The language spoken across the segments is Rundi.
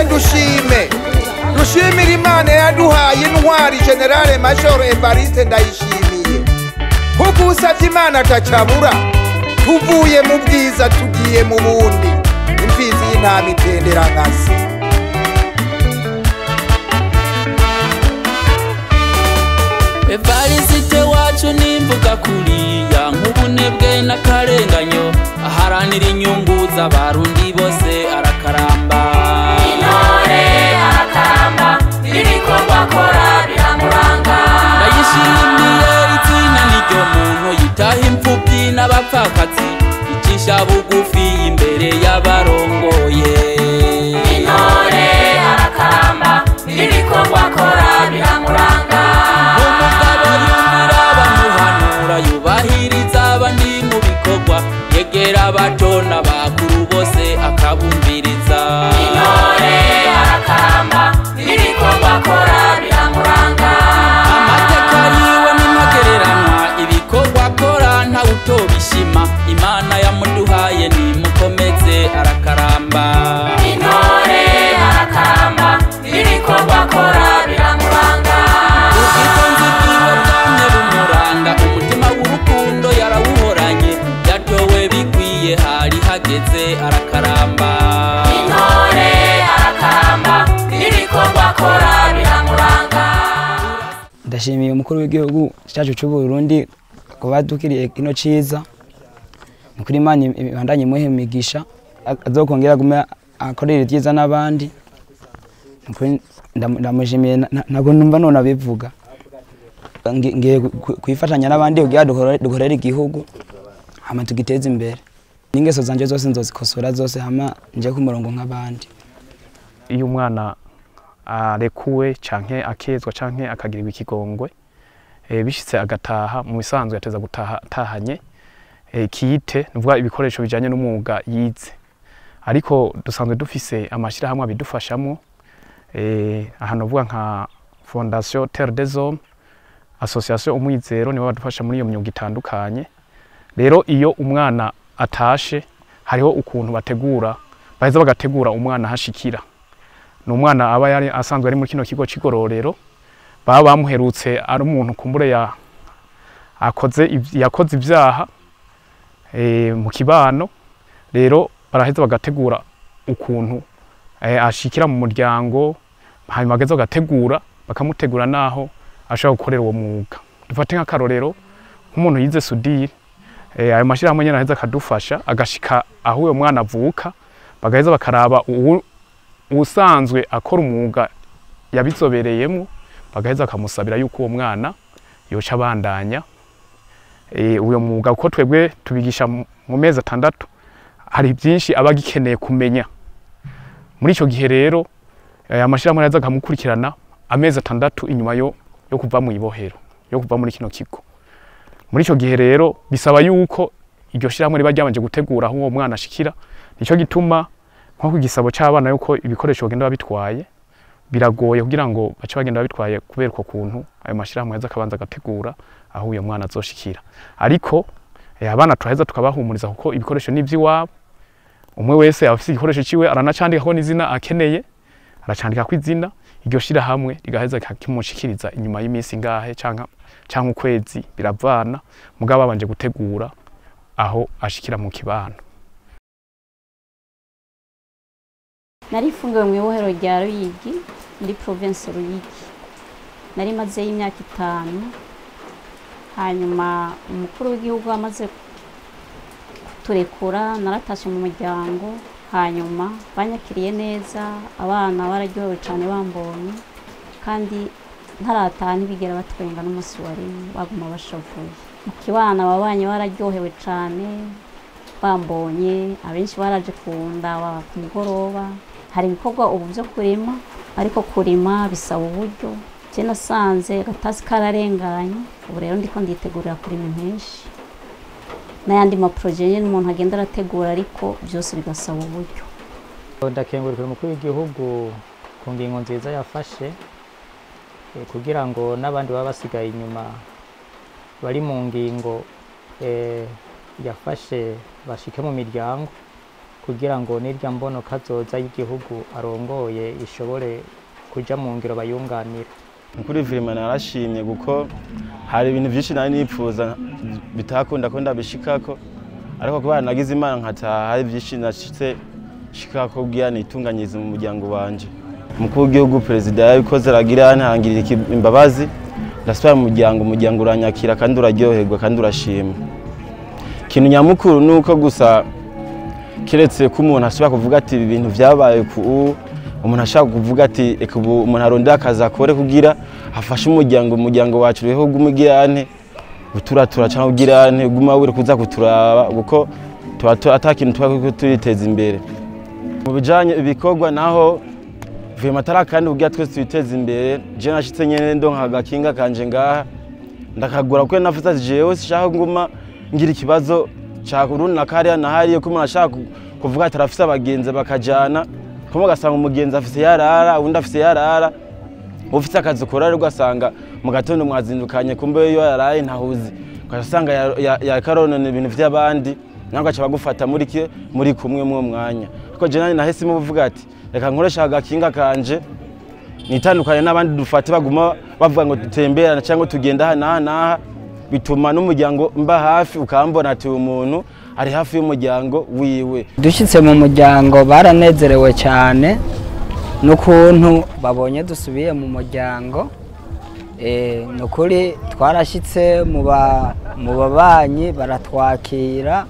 twese dushimira Imana yaduhaye intwari General Major Evariste Ndayishimiye kuko usavye Imana atacabura tuvuye mu bwiza tugiye mu bundi imfizi y'intama itendera nkasi Evariste wacu nimvuga kuriya nk'ubunebwe n'akarenganyo aharanira inyungu z'abarundi bose arakaramba intore arakaramba ibikorwa akora biramuranga ndayishimiye izina niryo muntu yitaha imfubyi n'abapfakazi icisha bugufi imbere y'abarongoye intore arakaramba ibikorwa akora biramuranga yubahiriza abandi mu bikorwa yegera abato n'abakuru bose akabumviriza intore arakaramba ibikorwa akora biramuranga amateka yiwe n'impagereranywa ibikorwa akora ntawutobishima Imana yamuduhaye nimukomeze arakaramba intore arakaramba ibikorwa akora biramuranga ubwitonzi bwiwe bwamye bumuranga umutima w'urukundo yarawuhoranye yatowe bikwiye hari hageze arakaramba intore arakaramba ibikorwa akora biramuranga ndashimiye umukuru w'igihugu cyacu cy'u Burundi ko badukiriye kino ciza kuri Imana ibandanye muhe imigisha azokongera gume akorera ibyiza n'abandi ndamushimiye ntabwo numva none abivuga ngiye kwifatanya n'abandi kugira dukorere igihugu hama tugiteze imbere n'ingeso zanje zose nzozikosora zose hama nje ku murongo nk'abandi iyo umwana arekuwe canke akezwa canke akagirirwa ikigongwe bishitse agataha mu bisanzwe yateza gutaha atahanye kiyite nuvuga ibikoresho bijanye n'umwuga yize ariko dusanzwe dufise amashira hamwe abidufashamo ahantu vuga nka Fondation Terre des Hommes Association Umwizero nibo badufasha muri iyo myuga itandukanye rero iyo umwana atashe hariho ukuntu bategura baheza bagategura umwana hashikira no umwana aba yari asanzwe ari muri kino kigo cigororero baba bamuherutse ari umuntu kumbure yakoze ivyaha mu kibano rero baraheza bagategura ukuntu ashikira mu muryango hanyuma bageze bagategura bakamutegura naho ashaka gukorera uwo mwuga dufate nk'akarorero nk'umuntu yize sudire ayo mashirahamwe nyene aheza akadufasha agashika aho uyo mwana avuka bagaheza bakaraba usanzwe akora umwuga yabizobereyemo bagaheza akamusabira yuko uwo mwana yoca abandanya uyo mwuga uko twebwe tubigisha mu mezi 6 hari byinshi abagikeneye kumenya muri ico gihe rero amashirahamwe yaza akamukurikirana amezi 6 inyuma yo kuva mu ibohero yo kuva muri kino kigo muri ico gihe rero bisaba yuko iryo shirahamwe riba ryabanje gutegura aho uwo mwana ashikira nico gituma nko kugisabo cy'abana yuko ibikoresho bagenda babitwaye biragoye kugira ngo bace bagenda babitwaye kubera ko kuntu ayo mashirahamwe yaza akabanza agategura aho uyo mwana azoshikira ariko abana turaheza tukabahumuriza kuko ibikoresho n'ivy'iwabo umwe wese afite igikoresho ciwe aranacandika ko n'izina akeneye aracandika ko izina iryo shira hamwe rigaheza kakimushikiriza inyuma y'imisi ngahe canka ukwezi biravana mugabo babanje gutegura aho ashikira mu kibano. Narifungiwe mu ibohero rya Ruyigi muri province Ruyigi nari maze y'imyaka 5 hanyuma umukuru w'igihugu amaze turekura naratashe mu muryango hanyuma banyakiriye neza abana bararyohewe cyane bambonye kandi ntarataha ntibigera batwenga n'umunsi wari baguma bashavuye mu kibana babanye bararyohewe cyane bambonye abenshi baraje kunda ku mugoroba hari ibikorwa ubu byo kurima ariko kurima bisaba uburyo je nasanze gatasi kararenganye ubu rero ndiko nditegurira kurima impeshi n'ayandi ma projet nyene umuntu agenda arategura ariko byose bigasaba uburyo. Ndakengurira umukuru w'igihugu ku ngingo nziza yafashe kugira ngo n'abandi baba basigaye inyuma bari mu ngingo yafashe bashike mu miryango kugira ngo n'irya mbono kazoza y'igihugu arongoye ishobore kuja mu ngiro bayunganira. Kuri vraiment narashimye kuko hari ibintu byinshi nari nipfuza bitakunda ko ndabishikako, ariko kubera nagize Imana nkataha hari byinshi nashitse shikako kugira nitunganyirize mu muryango wanje. Umukuru w'igihugu perezida yabikoze aragira ntangirira imbabazi, ndasubira mu muryango uranyakira kandi uraryoherwa kandi urashima. Ikintu nyamukuru nuko gusa kiretse ko umuntu ashobora kuvuga ati ibi bintu vyabaye ku umuntu ashaka kuvuga ati eka umuntu arondera akazi akore kugira afashe umuryango wacu reho gumugirane uturatura cyangwa ugirane guma wire kuza kuturaba kuko atakintu twako turiteza imbere. Mu bijanye ibikorwa naho vraiment atara kandi kugira twese twiteza imbere, je nashitse nyene ndonka agakinga kanje ngaha ndakagura kuko nafuza jewe sishaka nguma ngira ikibazo cyakuruna nakariya nahariye ko umuntu ashaka kuvuga ati arafise abagenzi bakajana ko mugasanga umugenzi afise yarara undi afise yarara ufise akazi ukora rero ugasanga mu gatondo mwazindukanye kumbe yo yaraye ntahuzi ugasanga yakaronona ibintu vy'abandi nangwa aca bagufata muri kumwe mu mwanya. Ariko je nani nahese mu buvuga ati reka nkoresha agakinga kanje nitandukanye n'abandi dufate baguma bavuga ngo dutemberana cyangwa tugenda naha bituma n'umuryango mba hafi ukambona ati umuntu ari hafi y'umuryango wiwe. Dushitse mu muryango baranezerewe cyane n'ukuntu babonye dusubiye mu muryango. Nukuri twarashitse mu babanyi baratwakira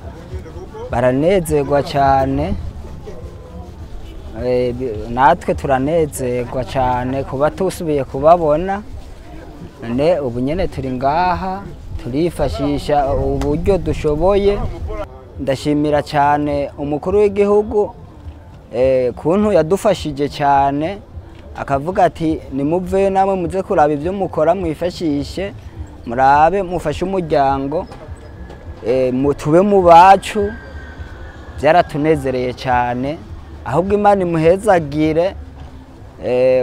baranezerwa cyane, natwe turanezerwa cyane kuba tusubiye kubabona. None ubu nyene turi ngaha turifashisha uburyo dushoboye. Ndashimira cyane umukuru w'igihugu kuntu yadufashije cyane akavuga ati nimuve namwe muze kuraba ibyo mukora mwifashishe murabe mufashe umuryango tube mu bacu. Byaratunezereye cyane, ahubwo Imana imuhezagire.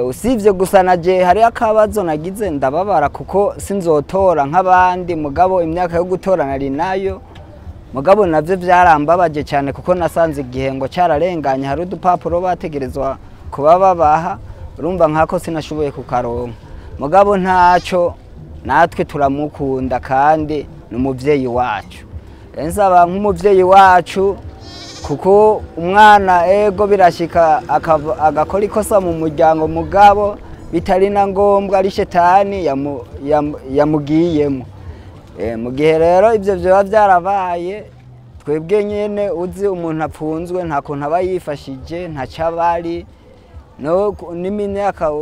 Usibye gusa naje hari akabazo nagize ndababara kuko sinzotora nk'abandi, mugabo imyaka yo gutora nari nayo, mugabo navyo vyarambabaje cyane kuko nasanze igihe ngo cyararenganye hari udupapuro bategerezwa kuba babaha, urumva nkako sinashoboye kukaronka. Mugabo ntaco, natwe turamukunda kandi n'umuvyeyi wacu. Nsaba nk'umuvyeyi wacu kuko umwana ego birashika agakora ikosa mu muryango, mugabo bitari na ngombwa ari shetani yamugiyemo. Mu gihe rero ibyo byoba byarabaye, twebwe nyene uzi umuntu apfunzwe nta kuntu aba yifashije nta cyabari n'imyaka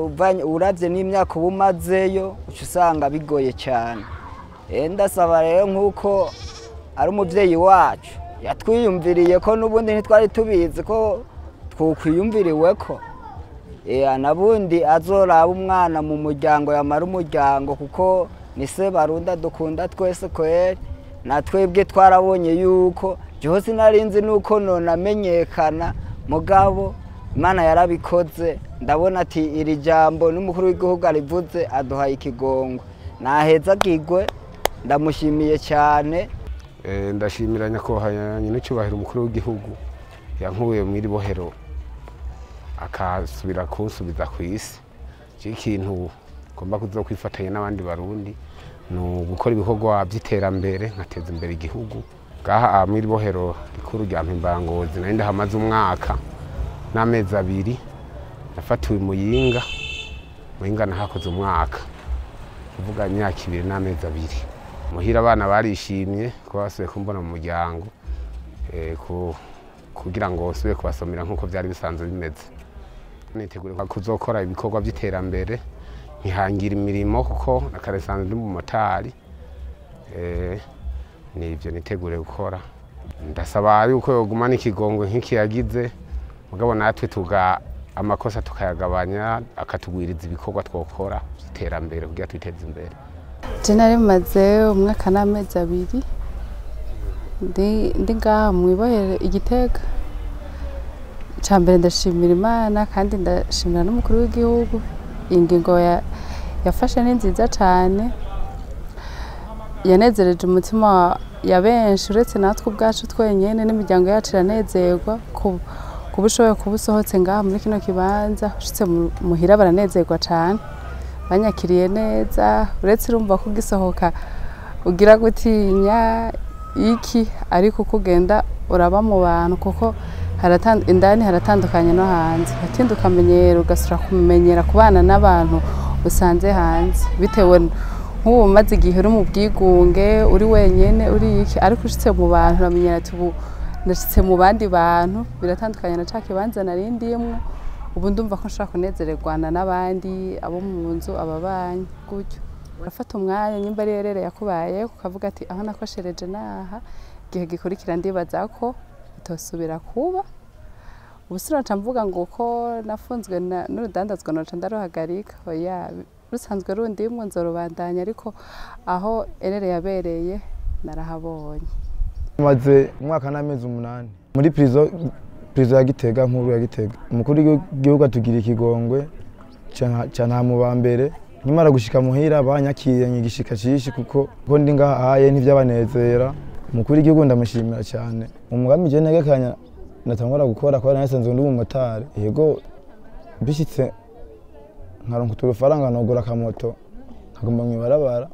uravye n'imyaka ubumazeyo usanga bigoye cyane. Ndasaba rero nk'uko ari umuvyeyi wacu yatwiyumviriye ko n'ubundi ntitwari tubizi ko twokwiyumviriwe ko nabundi azoraba umwana mu muryango yamara umuryango, kuko ni se barunda dukunda twese kweri. Natwebwe twarabonye yuko byose narinzi nuko namenyekana, mugabo Imana yarabikoze. Ndabona ati iri jambo n'umukuru w'igihugu arivuze aduhaye ikigongo, nahezagirwe. Ndamushimiye cyane. Ndashimira nyakubahwa n'icyubahiro umukuru w'igihugu yankuye muri bohero akasubira kunsubiza ku isi. Ikintu ngomba kuzokwifatanya n'abandi barundi no gukora ibikorwa by'iterambere nkateza imbere igihugu. Gaha muri bohero rikuru rya Mpimbangozi nari ndahamaze umwaka n'amezi 2 nafatiwe Muyinga nahakoze umwaka kuvuga imyaka 2 n'amezi 2. Muhira abana barishimye ko basubiye kumbona mu muryango kugira ngo basubiye kubasomera nk'uko byari bisanzwe bimeze. Nitegura kuzokora ibikorwa by'iterambere nkihangira imirimo kuko nakaresanzwe ndi mu motari. Nibyo nitegure gukora. Ndasaba yuko yogumana ikigongo nk'iki yagize, mugabo natwe amakosa tukayagabanya akatugwiriza ibikorwa twokora by'iterambere kugira twiteze imbere. Nari maze umwaka n'amezi 2 ndi ngaha mwibohere Igitega. Cyambere ndashimira Imana kandi ndashimira n'umukuru w'igihugu. Ingingo yafashe ni nziza cyane, yanezereje umutima ya benshi uretse natwe ubwacu twenyene n'imiryango yacu iranezerwa kuba ushoboye kuba usohotse ngaha muri kino kibanza ushitse muhira baranezerwa cane banyakiriye neza uretse urumva ko ugisohoka ugira gutinya iki ariko uko ugenda uraba mu bantu kuko indani haratandukanye no hanze utinda ukamenyera ugasura kumenyera kubana n'abantu usanze hanze bitewe nk'ubu umaze igihe uri mu bwigunge uri wenyene uri iki ariko ushitse mu bantu uramenyera ati ubu ndashitse mu bandi bantu biratandukanye na ca kibanza narindiyemwo ubu ndumva ko nshaka kunezererwana n'abandi abo mu nzu ababanyi gutyo urafata umwanya nyimba ari rero yakubaye ukavuga ati aho nakoshereje naha igihe gikurikira ndibaza ko bitosubira kuba ubusira mvuga ngo ko nafunzwe n'urudandazwa noca ndaruhagarika oya rusanzwe rundimwe nzorubandanya ariko aho erere yabereye narahabonye maze umwaka n'amezi 8 muri prison ya Gitega nkuru ya Gitega umukuru w'igihugu atugira ikigongwe cyane mu bambere nyimara gushika muhira banyakiriye nyigishika cishi kuko ndi ngahaye ntivyabanezera umukuru w'igihugu ndamushimira cyane umugambi je negekanya natangora gukora kwa nasanzwe ndi umumotari yego bishitse nkaronka uturufaranga nogura akamoto nkagomba mwibarabara